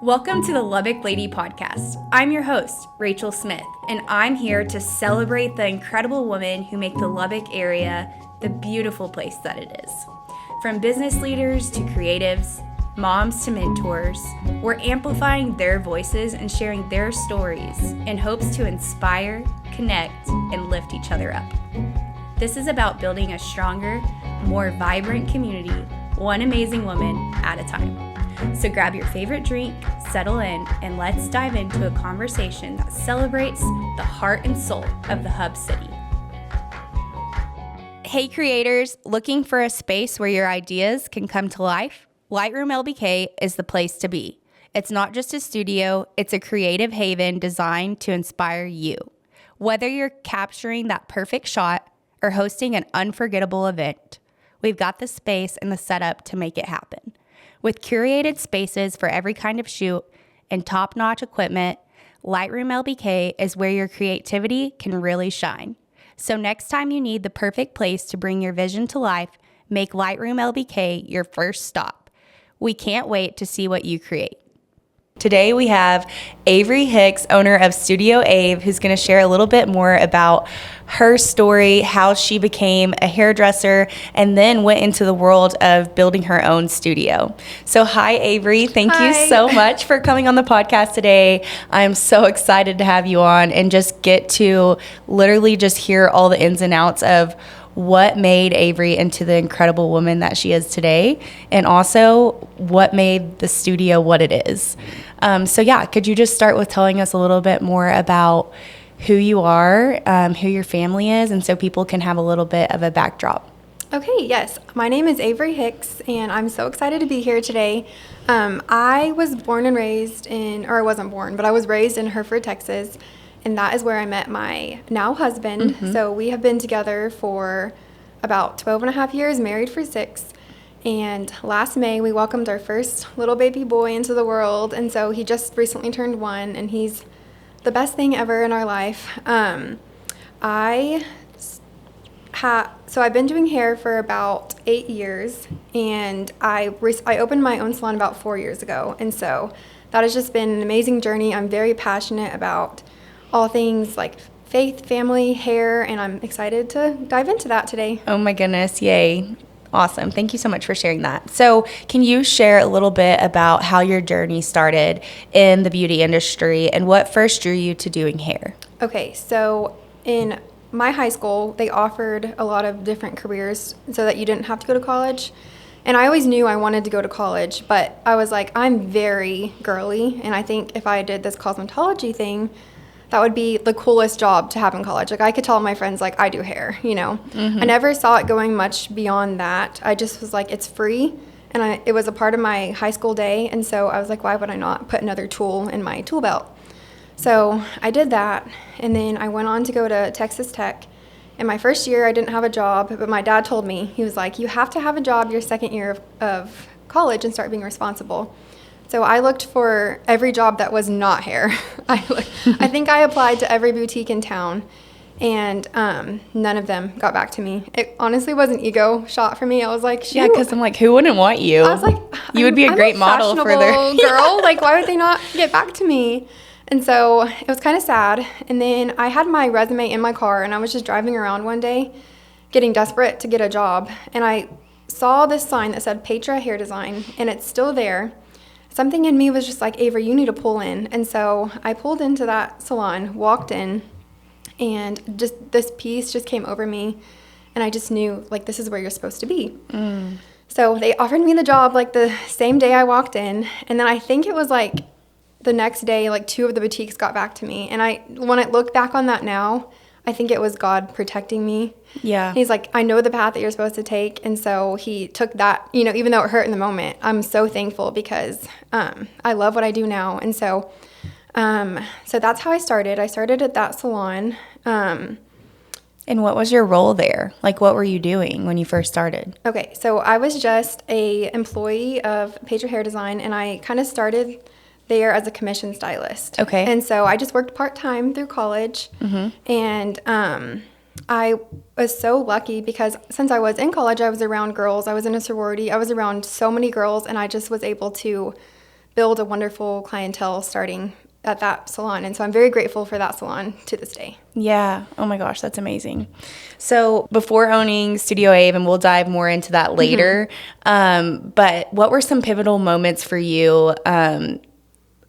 Welcome to the Lubbock Lady Podcast. I'm your host, Rachel Smith, and I'm here to celebrate the incredible women who make the Lubbock area the beautiful place that it is. From business leaders to creatives, moms to mentors, we're amplifying their voices and sharing their stories in hopes to inspire, connect, and lift each other up. This is about building a stronger, more vibrant community, one amazing woman at a time. So grab your favorite drink, settle in, and let's dive into a conversation that celebrates the heart and soul of the Hub City. Hey creators, looking for a space where your ideas can come to life? Lightroom LBK is the place to be. It's not just a studio, it's a creative haven designed to inspire you. Whether you're capturing that perfect shot or hosting an unforgettable event, we've got the space and the setup to make it happen. With curated spaces for every kind of shoot and top-notch equipment, Lightroom LBK is where your creativity can really shine. So next time you need the perfect place to bring your vision to life, make Lightroom LBK your first stop. We can't wait to see what you create. Today we have Averye Hicks, owner of Studio Ave, who's going to share a little bit more about her story, how she became a hairdresser, and then went into the world of building her own studio. So hi, Averye. Thank you so much for coming on the podcast today. I'm so excited to have you on and just get to literally just hear all the ins and outs of what made Averye into the incredible woman that she is today, and also what made the studio what it is. Could you just start with telling us a little bit more about who you are, who your family is, and so people can have a little bit of a backdrop? Okay, yes. My name is Averye Hicks, and I'm so excited to be here today. I was born and raised I wasn't born, but I was raised in Hereford, Texas. And that is where I met my now husband. Mm-hmm. So we have been together for about 12 and a half years, married for 6. And last May, we welcomed our first little baby boy into the world. And so he just recently turned 1, and he's the best thing ever in our life. I've been doing hair for about 8 years, and I opened my own salon about 4 years ago. And so that has just been an amazing journey. I'm very passionate about all things like faith, family, hair, and I'm excited to dive into that today. Oh my goodness, yay. Awesome. Thank you so much for sharing that. So can you share a little bit about how your journey started in the beauty industry and what first drew you to doing hair? Okay, so in my high school, they offered a lot of different careers so that you didn't have to go to college. And I always knew I wanted to go to college, but I was like, I'm very girly, and I think if I did this cosmetology thing, that would be the coolest job to have in college. Like, I could tell my friends, like, I do hair, you know. Mm-hmm. I never saw it going much beyond that. I just was like, it's free, and it was a part of my high school day, and so I was like, why would I not put another tool in my tool belt? So I did that, and then I went on to go to Texas Tech. In my first year, I didn't have a job, but my dad told me, he was like, you have to have a job your second year of college and start being responsible. So I looked for every job that was not hair. I think I applied to every boutique in town, and none of them got back to me. It honestly was an ego shot for me. I was like, shoot. Yeah, because I'm like, who wouldn't want you? I was like, you would be a great model for their girl. Like, why would they not get back to me? And so it was kind of sad. And then I had my resume in my car, and I was just driving around one day getting desperate to get a job. And I saw this sign that said Petra Hair Design, and it's still there. Something in me was just like, Averye, you need to pull in. And so I pulled into that salon, walked in, and just this peace just came over me. And I just knew, like, this is where you're supposed to be. Mm. So they offered me the job, like, the same day I walked in. And then I think it was, like, the next day, like, 2 of the boutiques got back to me. And when I look back on that now, I think it was God protecting me. Yeah. He's like, I know the path that you're supposed to take. And so he took that, you know, even though it hurt in the moment, I'm so thankful because I love what I do now. And so that's how I started. I started at that salon. And what was your role there? Like, what were you doing when you first started? Okay, so I was just a employee of Petra Hair Design, and I kind of started there as a commission stylist. Okay. And so I just worked part-time through college. Mm-hmm. And I was so lucky because since I was in college, I was around girls. I was in a sorority. I was around so many girls, and I just was able to build a wonderful clientele starting at that salon. And so I'm very grateful for that salon to this day. Yeah. Oh my gosh, that's amazing. So before owning Studio Ave, and we'll dive more into that later, but what were some pivotal moments for you,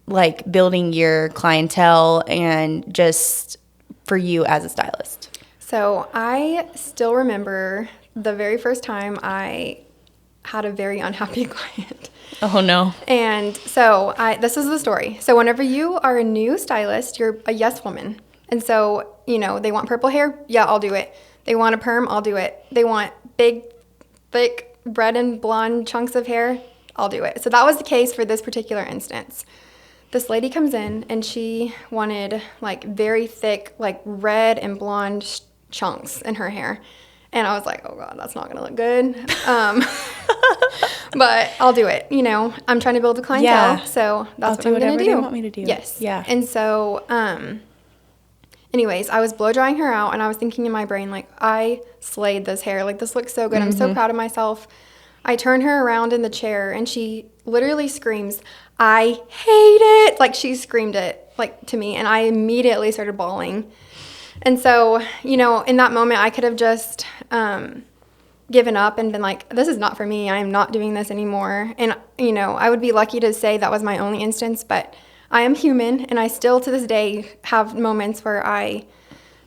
like building your clientele and just for you as a stylist? So I still remember the very first time I had a very unhappy client. Oh no. And so this is the story. So whenever you are a new stylist, you're a yes woman. And so, they want purple hair. Yeah, I'll do it. They want a perm. I'll do it. They want big, thick, red and blonde chunks of hair. I'll do it. So that was the case for this particular instance. This lady comes in and she wanted like very thick, like red and blonde chunks in her hair. And I was like, oh God, that's not going to look good. But I'll do it. I'm trying to build a clientele. So that's what I'm going to do. You want me to do. Yes. Yeah. And so, anyways, I was blow drying her out and I was thinking in my brain, like, I slayed this hair. Like, this looks so good. I'm so proud of myself. I turn her around in the chair and she literally screams, I hate it. Like, she screamed it like to me and I immediately started bawling. And so, in that moment, I could have just given up and been like, this is not for me. I am not doing this anymore. And, I would be lucky to say that was my only instance, but I am human. And I still, to this day, have moments where I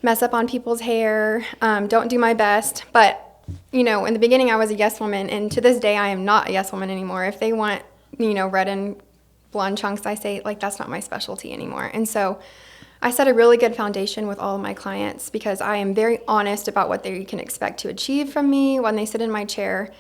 mess up on people's hair, don't do my best. But, in the beginning, I was a yes woman. And to this day, I am not a yes woman anymore. If they want, red and blonde chunks, I say, like, that's not my specialty anymore. And so I set a really good foundation with all of my clients because I am very honest about what they can expect to achieve from me when they sit in my chair.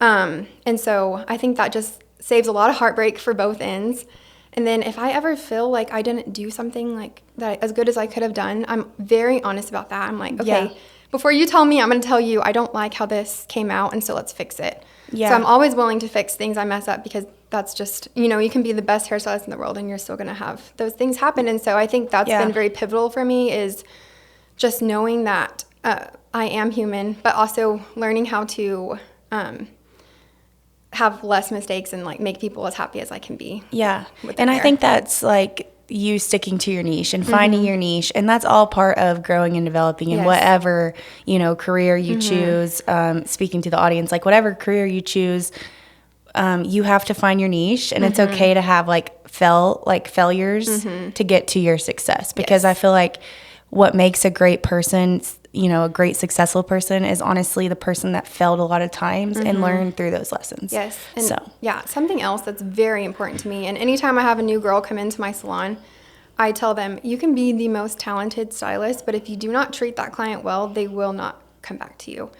And so I think that just saves a lot of heartbreak for both ends. And then if I ever feel like I didn't do something like that as good as I could have done, I'm very honest about that. I'm like, okay, before you tell me, I'm going to tell you I don't like how this came out, and so let's fix it. Yeah. So I'm always willing to fix things I mess up because that's just, you can be the best hairstylist in the world and you're still going to have those things happen. And so I think that's been very pivotal for me is just knowing that I am human, but also learning how to have less mistakes and like make people as happy as I can be. Yeah. And I think that's like you sticking to your niche and finding your niche. And that's all part of growing and developing in whatever, career you choose. Speaking to the audience, like whatever career you choose, you have to find your niche, and it's okay to have failures to get to your success, because I feel like what makes a great person, a great successful person, is honestly the person that failed a lot of times and learned through those lessons. Yes. And something else that's very important to me, and anytime I have a new girl come into my salon, I tell them, you can be the most talented stylist, but if you do not treat that client well, they will not come back to you.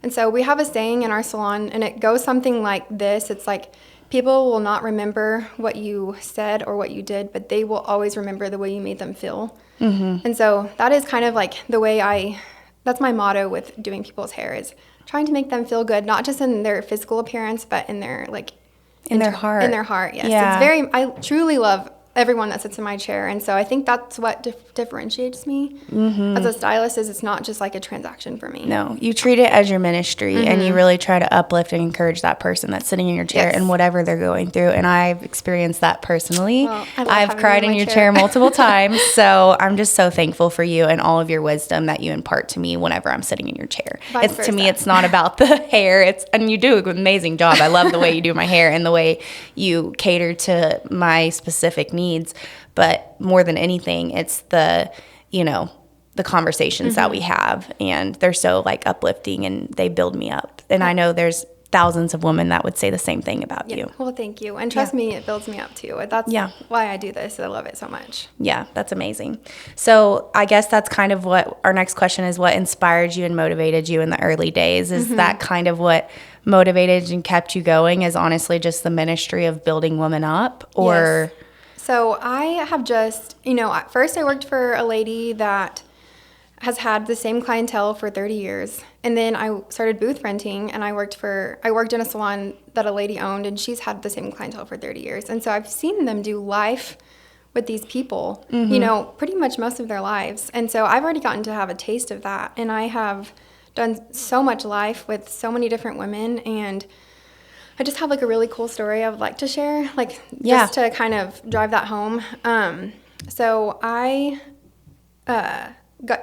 And so we have a saying in our salon, and it goes something like this. It's like, people will not remember what you said or what you did, but they will always remember the way you made them feel. And so that is kind of like the way that's my motto with doing people's hair, is trying to make them feel good, not just in their physical appearance, but in their in their heart. In their heart, yes. Yeah. I truly love everyone that sits in my chair. And so I think that's what differentiates me as a stylist, is it's not just like a transaction for me. No, you treat it as your ministry, and you really try to uplift and encourage that person that's sitting in your chair and whatever they're going through. And I've experienced that personally. Well, I've cried in your chair multiple times. So I'm just so thankful for you and all of your wisdom that you impart to me whenever I'm sitting in your chair. To me, it's not about the hair. And you do an amazing job. I love the way you do my hair and the way you cater to my specific needs. But more than anything, it's the conversations that we have, and they're so uplifting, and they build me up. And I know there's thousands of women that would say the same thing about you. Well, thank you. And trust me, it builds me up too. That's why I do this. I love it so much. Yeah, that's amazing. So I guess that's kind of what our next question is: what inspired you and motivated you in the early days? Is that kind of what motivated and kept you going, is honestly just the ministry of building women up? Or yes. So I have just, at first I worked for a lady that has had the same clientele for 30 years. And then I started booth renting, and I worked in a salon that a lady owned, and she's had the same clientele for 30 years. And so I've seen them do life with these people, pretty much most of their lives. And so I've already gotten to have a taste of that. And I have done so much life with so many different women, and I just have like a really cool story I would like to share, like just to kind of drive that home. So I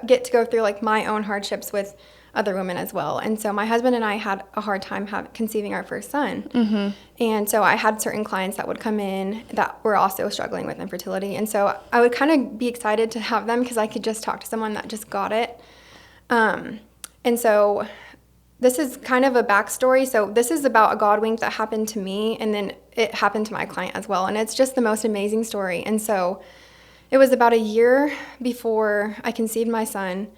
get to go through like my own hardships with other women as well. And so my husband and I had a hard time conceiving our first son. Mm-hmm. And so I had certain clients that would come in that were also struggling with infertility. And so I would kind of be excited to have them because I could just talk to someone that just got it. And so this is kind of a backstory. So this is about a God wink that happened to me, and then it happened to my client as well. And it's just the most amazing story. And so it was about a year before I conceived my son.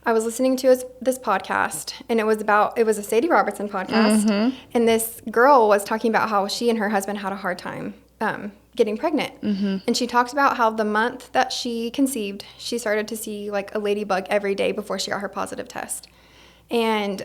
I was listening to this podcast, and it was a Sadie Robertson podcast. Mm-hmm. And this girl was talking about how she and her husband had a hard time getting pregnant. Mm-hmm. And she talks about how the month that she conceived, she started to see like a ladybug every day before she got her positive test. And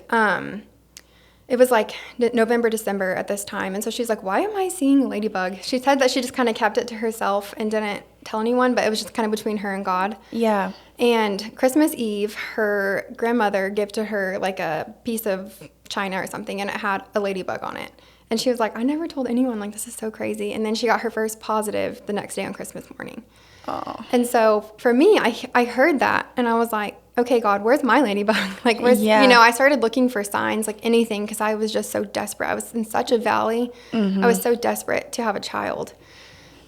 it was like November, December at this time. And so she's like, why am I seeing a ladybug? She said that she just kind of kept it to herself and didn't tell anyone, but it was just kind of between her and God. Yeah. And Christmas Eve, her grandmother gifted her like a piece of china or something, and it had a ladybug on it. And she was like, I never told anyone, like, this is so crazy. And then she got her first positive the next day on Christmas morning. Oh. And so for me, I heard that, and I was like, okay, God, where's my ladybug? Like, where's, I started looking for signs, like anything, because I was just so desperate. I was in such a valley. Mm-hmm. I was so desperate to have a child.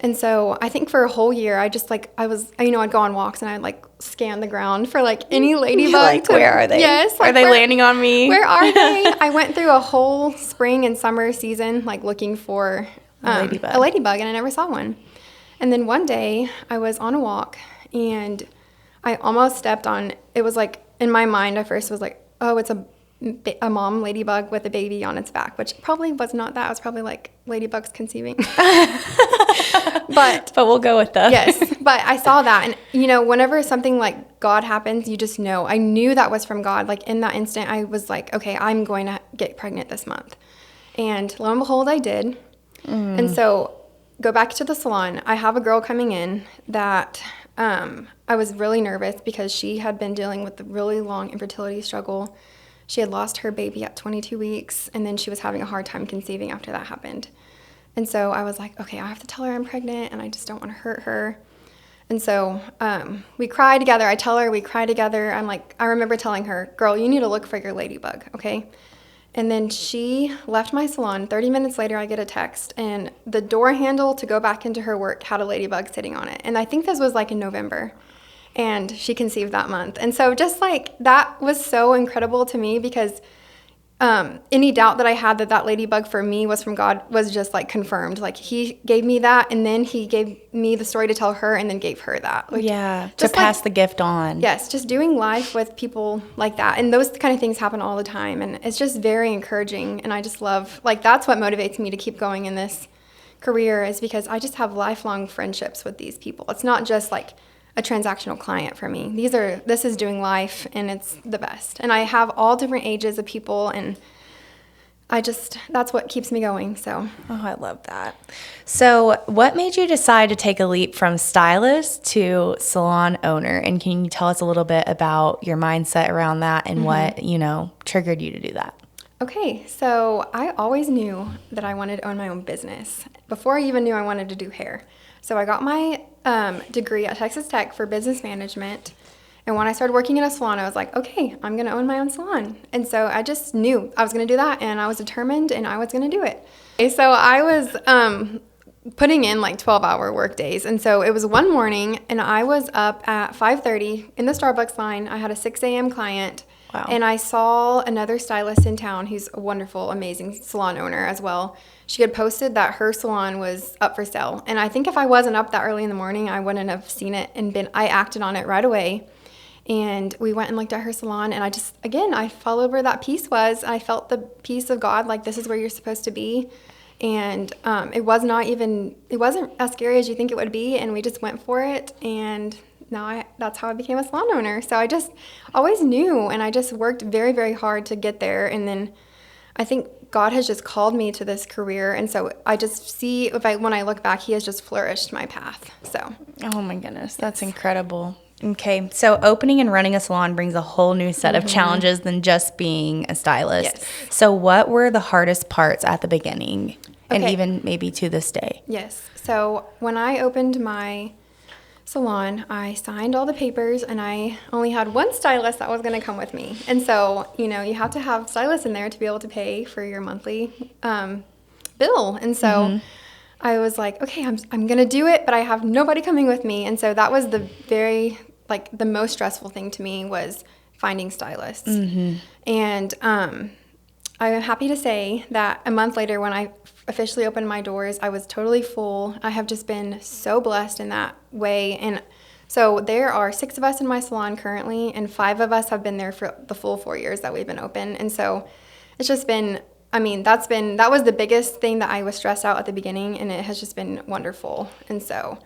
And so I think for a whole year, I'd go on walks and I'd like scan the ground for like any ladybug. Like, where are they? Yes. Like, are they landing on me? Where are they? I went through a whole spring and summer season like looking for a ladybug, and I never saw one. And then one day I was on a walk and I almost stepped on, it was like in my mind at first was like, oh, it's a mom ladybug with a baby on its back, which probably was not that. It was probably like ladybugs conceiving. but we'll go with that. Yes. But I saw that. And, whenever something like God happens, you just know. I knew that was from God. Like in that instant, I was like, okay, I'm going to get pregnant this month. And lo and behold, I did. Mm. And so go back to the salon. I have a girl coming in that I was really nervous because she had been dealing with a really long infertility struggle. She had lost her baby at 22 weeks, and then she was having a hard time conceiving after that happened. And so I was like, okay, I have to tell her I'm pregnant, and I just don't want to hurt her. And so we cry together. I tell her we cry together. I remember telling her, girl, you need to look for your ladybug, okay? And then she left my salon. 30 minutes later, I get a text, and the door handle to go back into her work had a ladybug sitting on it. And I think this was like in November. And she conceived that month. And so just like that was so incredible to me because any doubt that I had that ladybug for me was from God was just like confirmed. Like he gave me that, and then he gave me the story to tell her, and then gave her that. Like, to pass the gift on. Yes, just doing life with people like that. And those kind of things happen all the time. And it's just very encouraging. And I just love, like, that's what motivates me to keep going in this career, is because I just have lifelong friendships with these people. It's not just like a transactional client for me. This is doing life, and it's the best. And I have all different ages of people, and that's what keeps me going. So. Oh, I love that. So what made you decide to take a leap from stylist to salon owner? And can you tell us a little bit about your mindset around that and what, triggered you to do that? Okay, so I always knew that I wanted to own my own business before I even knew I wanted to do hair. So I got my degree at Texas Tech for business management. And when I started working in a salon, I was like, okay, I'm going to own my own salon. And so I just knew I was going to do that, and I was determined, and I was going to do it. So I was putting in like 12-hour work days. And so it was one morning, and I was up at 5:30 in the Starbucks line. I had a 6 a.m. client. Wow. And I saw another stylist in town who's a wonderful, amazing salon owner as well. She had posted that her salon was up for sale. And I think if I wasn't up that early in the morning, I wouldn't have seen it I acted on it right away. And we went and looked at her salon, and I followed where that piece was. I felt the peace of God, like this is where you're supposed to be. And it wasn't as scary as you think it would be. And we just went for it. And now that's how I became a salon owner. So I just always knew, and I just worked very, very hard to get there. And then I think God has just called me to this career. And so I just see, when I look back, he has just flourished my path. So. Oh my goodness. That's incredible. Okay, so opening and running a salon brings a whole new set of challenges than just being a stylist. Yes. So what were the hardest parts at the beginning and Okay. even maybe to this day? Yes. So when I opened my salon, I signed all the papers and I only had one stylist that was going to come with me. And so, you have to have stylists in there to be able to pay for your monthly bill. And so I was like, okay, I'm going to do it, but I have nobody coming with me. And so that was the most stressful thing to me was finding stylists. And I'm happy to say that a month later when I officially opened my doors, I was totally full. I have just been so blessed in that way. And so there are 6 of us in my salon currently, and 5 of us have been there for the full 4 years that we've been open. And so it's just been, that was the biggest thing that I was stressed out at the beginning, and it has just been wonderful. And so...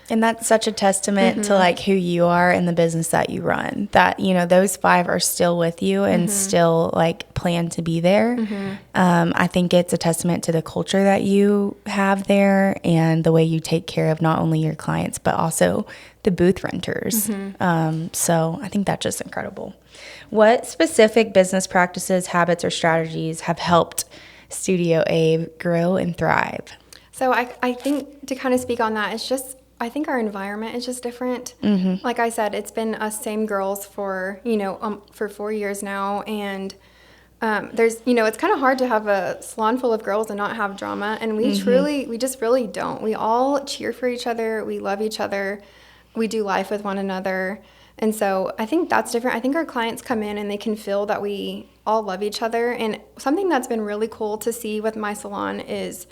And that's such a testament to like who you are and the business that you run, that, those 5 are still with you and still like plan to be there. I think it's a testament to the culture that you have there and the way you take care of not only your clients, but also the booth renters. So I think that's just incredible. What specific business practices, habits, or strategies have helped Studio Ave grow and thrive? So I think to kind of speak on that, it's just, I think our environment is just different. Like I said, it's been us same girls for, for 4 years now. And there's, it's kind of hard to have a salon full of girls and not have drama. And we just really don't. We all cheer for each other. We love each other. We do life with one another. And so I think that's different. I think our clients come in and they can feel that we all love each other. And something that's been really cool to see with my salon is,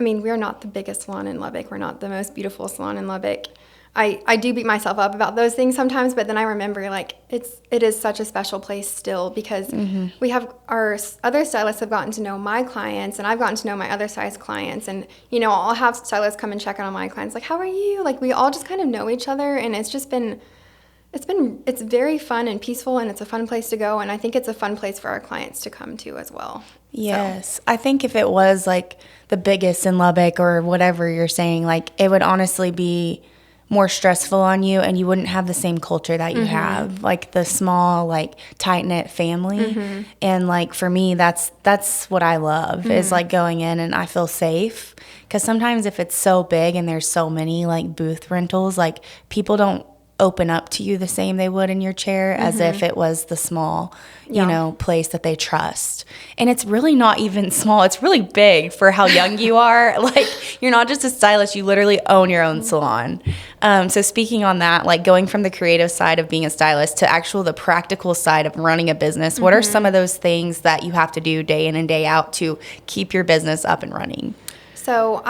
we're not the biggest salon in Lubbock. We're not the most beautiful salon in Lubbock. I do beat myself up about those things sometimes, but then I remember like it is such a special place still because we have our other stylists have gotten to know my clients and I've gotten to know my other size clients, and I'll have stylists come and check in on my clients like, how are you? Like we all just kind of know each other, and it's just been it's very fun and peaceful, and it's a fun place to go, and I think it's a fun place for our clients to come to as well. Yes. So. I think if it was like the biggest in Lubbock or whatever you're saying, like it would honestly be more stressful on you and you wouldn't have the same culture that you have, like the small, like tight-knit family. And like for me, that's what I love is like going in and I feel safe, because sometimes if it's so big and there's so many like booth rentals, like people don't open up to you the same they would in your chair as if it was the small, place that they trust. And it's really not even small. It's really big for how young you are. Like you're not just a stylist, you literally own your own salon. So speaking on that, like going from the creative side of being a stylist to the practical side of running a business, what are some of those things that you have to do day in and day out to keep your business up and running? So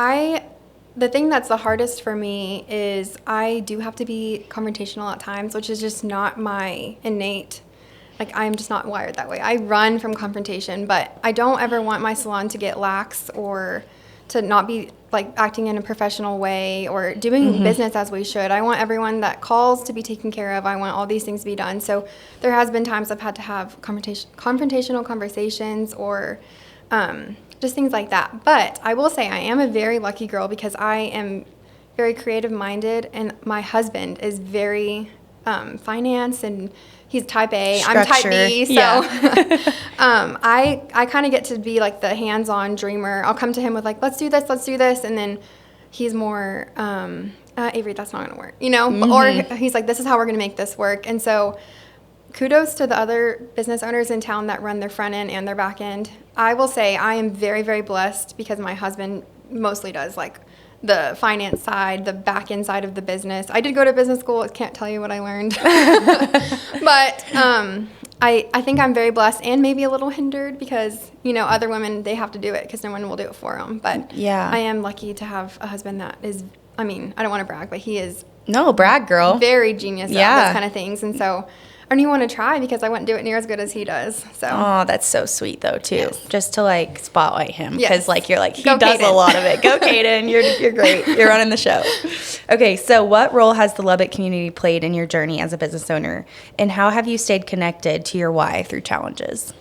the thing that's the hardest for me is I do have to be confrontational at times, which is just not my innate, like I'm just not wired that way. I run from confrontation, but I don't ever want my salon to get lax or to not be like acting in a professional way or doing business as we should. I want everyone that calls to be taken care of. I want all these things to be done. So there has been times I've had to have confrontational conversations or just things like that. But I will say I am a very lucky girl because I am very creative minded, and my husband is very finance, and he's type A. Structure. I'm type B. So yeah. I kind of get to be like the hands-on dreamer. I'll come to him with like, let's do this. And then he's more, Avery, that's not going to work, Or he's like, this is how we're going to make this work. And so kudos to the other business owners in town that run their front end and their back end. I will say I am very, very blessed because my husband mostly does like the finance side, the back end side of the business. I did go to business school. I can't tell you what I learned. But I think I'm very blessed and maybe a little hindered because, other women, they have to do it because no one will do it for them. But yeah, I am lucky to have a husband that is, I don't want to brag, but he is. No, brag, girl. Very genius at those kind of things. And so I don't even want to try because I wouldn't do it near as good as he does. So. Oh, that's so sweet though too. Yes. Just to like spotlight him because like you're like he Go does Kaden. A lot of it. Go Kaden, you're great. You're running the show. Okay, so what role has the Lubbock community played in your journey as a business owner, and how have you stayed connected to your why through challenges?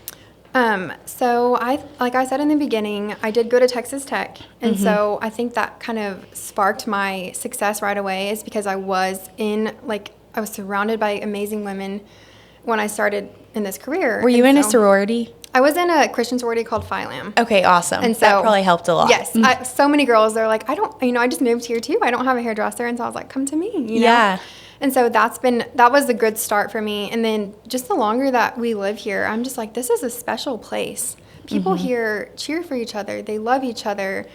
So like I said in the beginning, I did go to Texas Tech. And so I think that kind of sparked my success right away is because I was in like I was surrounded by amazing women when I started in this career. Were you in a sorority? I was in a Christian sorority called Phi Lam. Okay, awesome. And so that probably helped a lot. Yes. So many girls, they're like, I just moved here too. I don't have a hairdresser. And so I was like, come to me, you know? Yeah. And so that was a good start for me. And then just the longer that we live here, I'm just like, this is a special place. People here cheer for each other. They love each other.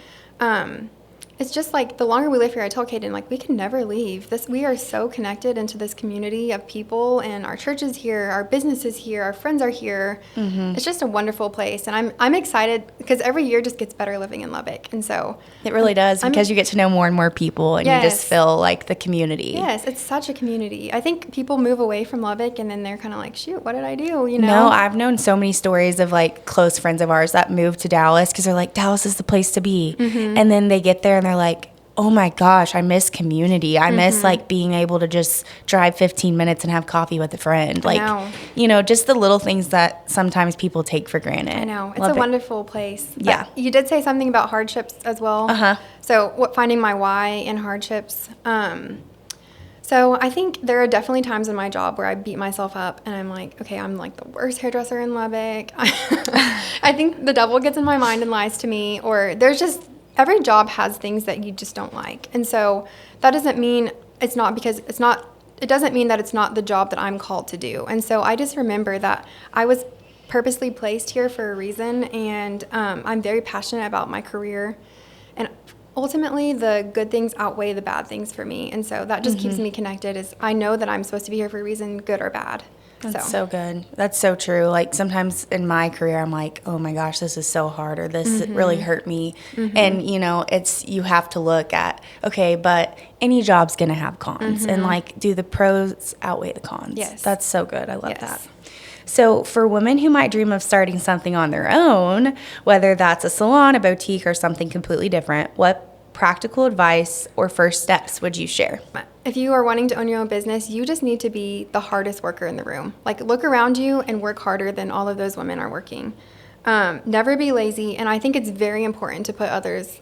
It's just like the longer we live here, I tell Kaden, like, we can never leave. We are so connected into this community of people, and our church is here, our business is here, our friends are here. It's just a wonderful place, and I'm excited because every year just gets better living in Lubbock, and so it really does because you get to know more and more people, and you just feel like the community. Yes, it's such a community. I think people move away from Lubbock, and then they're kind of like, shoot, what did I do? You know? No, I've known so many stories of like close friends of ours that moved to Dallas because they're like, Dallas is the place to be, and then they get there and they're like, oh my gosh, I miss community. I miss like being able to just drive 15 minutes and have coffee with a friend. Like, you know, just the little things that sometimes people take for granted. I know. It's a wonderful place. But yeah. You did say something about hardships as well. So finding my why in hardships. So I think there are definitely times in my job where I beat myself up and I'm like, okay, I'm like the worst hairdresser in Lubbock. I think the devil gets in my mind and lies to me, or there's just every job has things that you just don't like. And so that doesn't mean it doesn't mean that it's not the job that I'm called to do. And so I just remember that I was purposely placed here for a reason, and I'm very passionate about my career. And ultimately, the good things outweigh the bad things for me. And so that just keeps me connected, is I know that I'm supposed to be here for a reason, good or bad. That's so good. That's so true. Like sometimes in my career, I'm like, oh my gosh, this is so hard, or this really hurt me. And you know, you have to look at, okay, but any job's going to have cons, and like, do the pros outweigh the cons? Yes. That's so good. I love that. So for women who might dream of starting something on their own, whether that's a salon, a boutique, or something completely different, what practical advice or first steps would you share? If you are wanting to own your own business, you just need to be the hardest worker in the room. Like, look around you and work harder than all of those women are working. Never be lazy, and I think it's very important to put others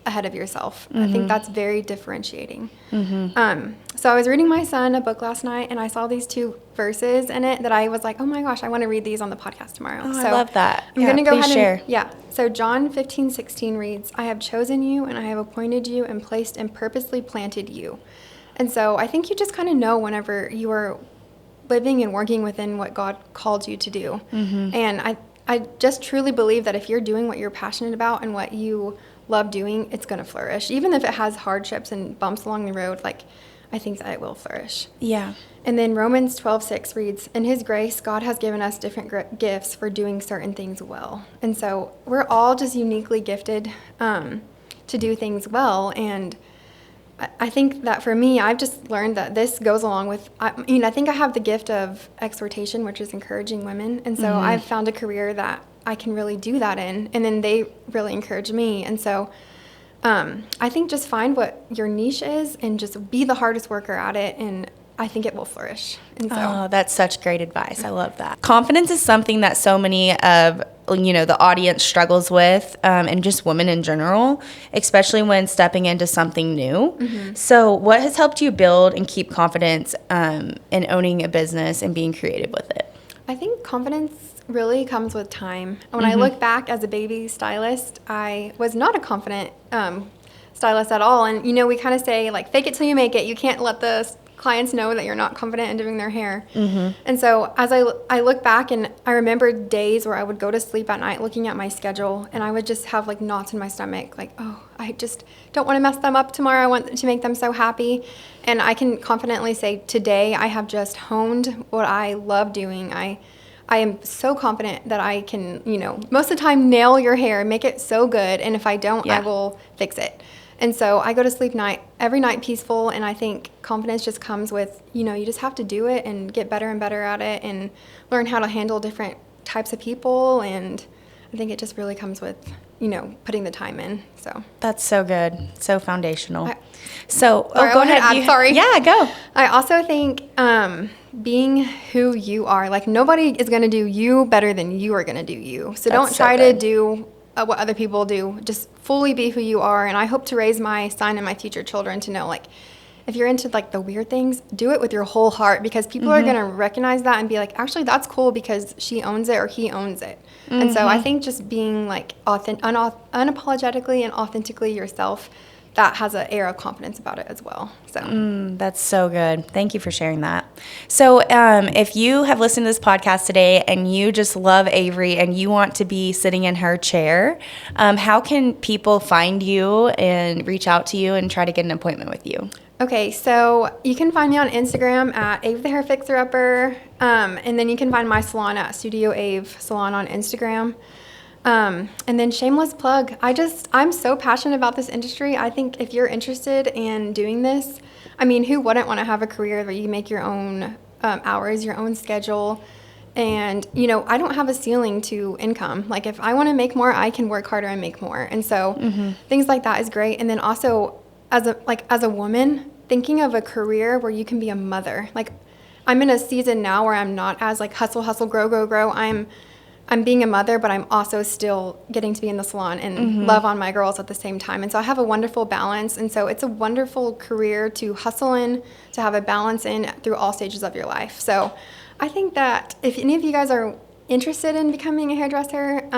ahead of yourself. I think that's very differentiating. So I was reading my son a book last night, and I saw these 2 verses in it that I was like, oh my gosh, I want to read these on the podcast tomorrow. Oh, so I love that. I'm going to go ahead share. and So John 15:16 reads, I have chosen you, and I have appointed you, and placed and purposely planted you. And so I think you just kind of know whenever you are living and working within what God called you to do. And I just truly believe that if you're doing what you're passionate about and what you love doing, it's going to flourish. Even if it has hardships and bumps along the road, like, I think that it will flourish. Yeah. And then Romans 12:6 reads, in his grace, God has given us different gifts for doing certain things well. And so we're all just uniquely gifted to do things well. And I think that for me, I've just learned that this goes along with, I think I have the gift of exhortation, which is encouraging women. And so I've found a career that I can really do that in. And then they really encourage me. And so I think just find what your niche is and just be the hardest worker at it, and I think it will flourish. And so, that's such great advice. I love that. Confidence is something that so many of the audience struggles with, and just women in general, especially when stepping into something new. So what has helped you build and keep confidence in owning a business and being creative with it? I think confidence really comes with time. When I look back as a baby stylist, I was not a confident stylist at all. And, we kind of say, like, fake it till you make it. You can't let the clients know that you're not confident in doing their hair. And so as I look back, and I remember days where I would go to sleep at night looking at my schedule, and I would just have like knots in my stomach, like, oh, I just don't want to mess them up tomorrow. I want to make them so happy. And I can confidently say today I have just honed what I love doing. I am so confident that I can, most of the time nail your hair, make it so good. And if I don't, I will fix it. And so I go to sleep every night peaceful, and I think confidence just comes with, you just have to do it and get better and better at it and learn how to handle different types of people. And I think it just really comes with, putting the time in. So that's so good. So foundational. Go ahead. Sorry. Yeah, go. I also think being who you are, like, nobody is going to do you better than you are going to do you. So don't try to do what other people do. Just fully be who you are. And I hope to raise my son and my future children to know, like, if you're into like the weird things, do it with your whole heart, because people are going to recognize that and be like, actually, that's cool because she owns it or he owns it. And so I think just being like unapologetically and authentically yourself, that has an air of confidence about it as well. So that's so good. Thank you for sharing that. So if you have listened to this podcast today and you just love Averye and you want to be sitting in her chair, how can people find you and reach out to you and try to get an appointment with you? Okay, so you can find me on Instagram at Ave the Hair Fixer Upper, and then you can find my salon at Studio Ave Salon on Instagram. And then shameless plug, I'm so passionate about this industry. I think if you're interested in doing this, I mean, who wouldn't want to have a career where you make your own hours, your own schedule? And, you know, I don't have a ceiling to income. Like, if I want to make more, I can work harder and make more. And so things like that is great. And then also, as a woman, thinking of a career where you can be a mother. Like, I'm in a season now where I'm not as like hustle, grow. I'm being a mother, but I'm also still getting to be in the salon and love on my girls at the same time. And so I have a wonderful balance. And so it's a wonderful career to hustle in, to have a balance in through all stages of your life. So I think that if any of you guys are interested in becoming a hairdresser,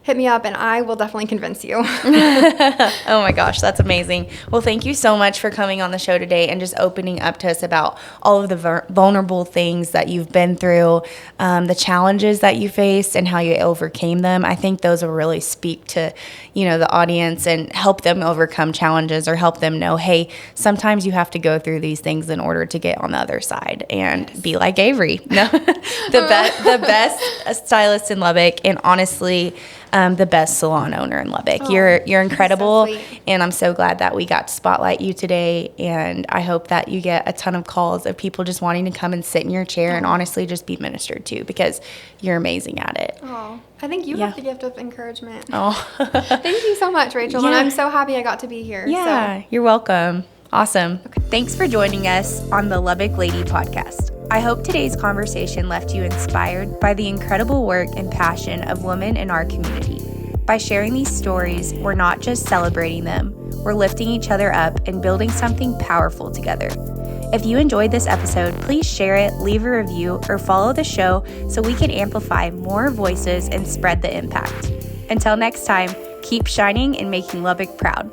hit me up and I will definitely convince you. Oh my gosh, that's amazing. Well, thank you so much for coming on the show today and just opening up to us about all of the vulnerable things that you've been through, the challenges that you faced and how you overcame them. I think those will really speak to, you know, the audience and help them overcome challenges or help them know, hey, sometimes you have to go through these things in order to get on the other side and be like Averye. No, the best stylist in Lubbock, and honestly, the best salon owner in Lubbock. Oh, you're incredible, so sweet. And I'm so glad that we got to spotlight you today, and I hope that you get a ton of calls of people just wanting to come and sit in your chair and honestly just be ministered to, because you're amazing at it. Oh, I think you have the gift of encouragement. Oh. Thank you so much, Rachel, and I'm so happy I got to be here. Yeah, you're welcome. Awesome. Okay. Thanks for joining us on the Lubbock Lady Podcast. I hope today's conversation left you inspired by the incredible work and passion of women in our community. By sharing these stories, we're not just celebrating them, we're lifting each other up and building something powerful together. If you enjoyed this episode, please share it, leave a review, or follow the show so we can amplify more voices and spread the impact. Until next time, keep shining and making Lubbock proud.